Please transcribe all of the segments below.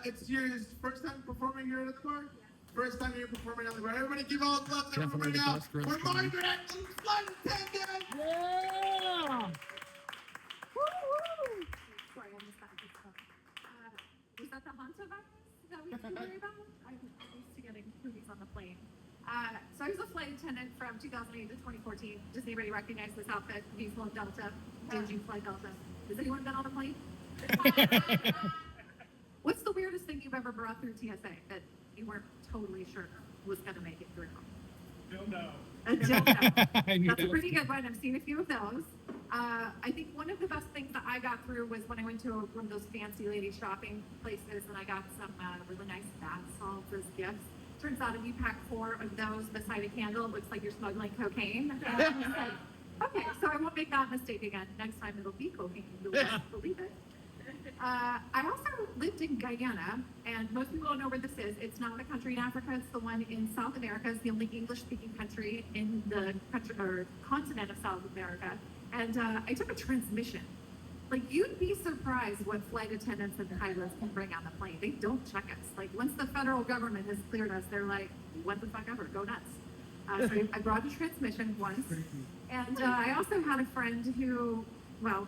it's your first time performing here at the bar? Yeah. First time you're performing on the bar. Everybody give all the love to right now for Margaret and Flight Attendant! Yeah! Woo-hoo! Sorry, I missed that. Was that the Honto virus that we were worried about? I'm used to getting movies on the plane. So I was a flight attendant from 2008 to 2014. Does anybody recognize this outfit? He's flown Delta. Did you fly Delta? Has anyone been on a plane? What's the weirdest thing you've ever brought through TSA that you weren't totally sure was going to make it through? Dildo. A dildo. That's a pretty good one. I've seen a few of those. I think one of the best things that I got through was when I went to one of those fancy lady shopping places and I got some really nice bath salts as gifts. Turns out if you pack 4 of those beside a candle, it looks like you're smuggling cocaine. And I was like, okay, so I won't make that mistake again. Next time it'll be cocaine. You'll just believe it. I also lived in Guyana, and most people don't know where this is. It's not a country in Africa. It's the one in South America. It's the only English-speaking country in the country or continent of South America. And I took a transmission. Like, you'd be surprised what flight attendants and pilots can bring on the plane. They don't check us. Like, once the federal government has cleared us, they're like, what the fuck ever, go nuts. So I brought a transmission once. And I also had a friend who, well,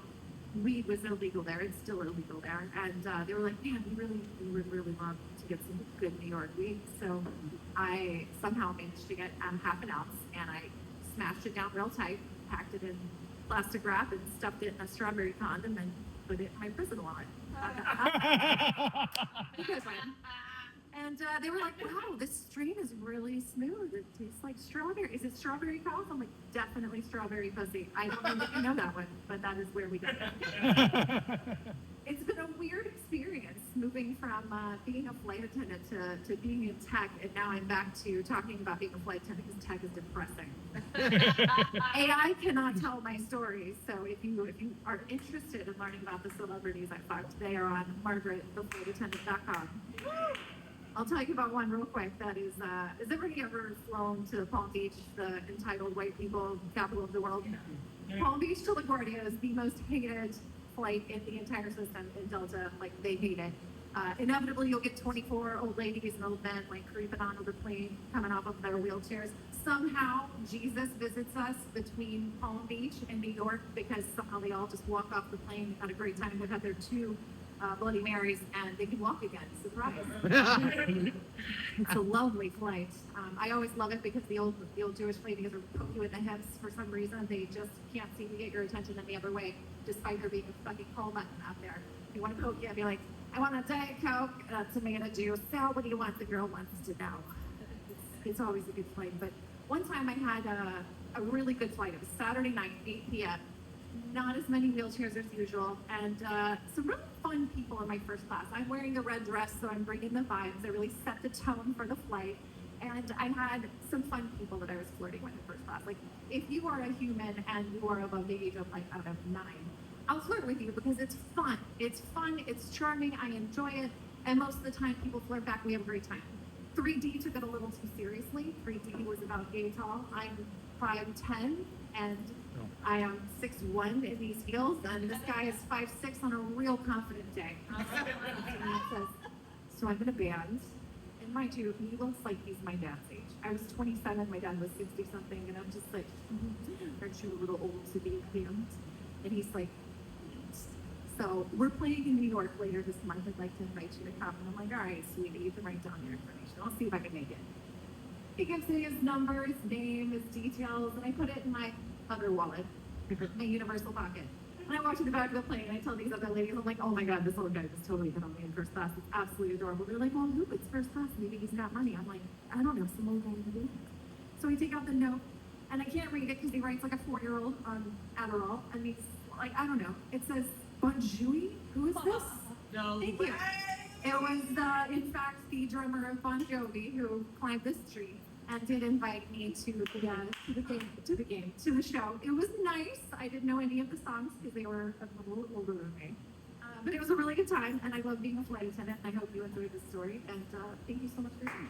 weed was illegal there. It's still illegal there. And they were like, man, we would really love to get some good New York weed. So I somehow managed to get half an ounce, and I smashed it down real tight, packed it in plastic wrap, and stuffed it in a strawberry condom and put it in my prison wallet. Because and they were like, wow, this strain is really smooth. It tastes like strawberry. Is it strawberry cough? I'm like, definitely strawberry pussy. I don't know if you know that one, but that is where we got it. It's been a weird experience moving from being a flight attendant to being in tech, and now I'm back to talking about being a flight attendant because tech is depressing. AI cannot tell my stories, so if you are interested in learning about the celebrities I fucked, they are on margarettheflightattendant.com. I'll tell you about one real quick. That is everybody ever flown to Palm Beach, the entitled white people capital of the world? Yeah. Palm Beach to LaGuardia is the most hated flight in the entire system in Delta. Like, they hate it. Inevitably, you'll get 24 old ladies and old men like creeping onto the plane, coming off of their wheelchairs. Somehow, Jesus visits us between Palm Beach and New York because somehow they all just walk off the plane, had a great time. They've had their 2 Bloody Marys, and they can walk again. Surprise! It's a lovely flight. I always love it because the old Jewish ladies will poke you in the hips for some reason. They just can't seem to get your attention any other way, despite there being a fucking call button out there. If you want to poke you, I'd be like, I want a Diet Coke, tomato juice. Sal, what do you want? The girl wants to know. It's always a good flight. But one time I had a really good flight. It was Saturday night, 8 p.m. Not as many wheelchairs as usual, and some really fun people in my first class. I'm wearing a red dress, so I'm bringing the vibes. I really set the tone for the flight, and I had some fun people that I was flirting with in first class. Like, if you are a human and you are above the age of, like, I don't know, 9, I'll flirt with you because it's fun. It's fun, it's charming, I enjoy it, and most of the time people flirt back, we have a great time. 3D took it a little too seriously. 3D was about gay tall. I'm 5'10", and I am 6'1" in these heels, and this guy is 5'6" on a real confident day. And he says, so I'm in a band, and mind you, he looks like he's my dad's age. I was 27, my dad was 60-something, and I'm just like, aren't you a little old to be in a band? And he's like, so we're playing in New York later this month. I'd like to invite you to come. And I'm like, all right, sweetie, you can write down your information. I'll see if I can make it. He gives me his number, his name, his details, and I put it in my other wallet, my universal pocket. And I walk to the back of the plane, and I tell these other ladies, I'm like, oh my God, this little guy just totally hit on me in first class. It's absolutely adorable. They're like, well, who puts first class? Maybe he's got money. I'm like, I don't know, some old guy in the booth. So I take out the note, and I can't read it because he writes like a 4-year-old on Adderall, and he's like, I don't know. It says, Bon Jovi? Who is this? No. Thank you. It was, in fact, the drummer of Bon Jovi who climbed this tree and did invite me to the show. It was nice. I didn't know any of the songs because they were a little older than me. But it was a really good time, and I love being a flight attendant. I hope you enjoyed this story, and thank you so much for listening.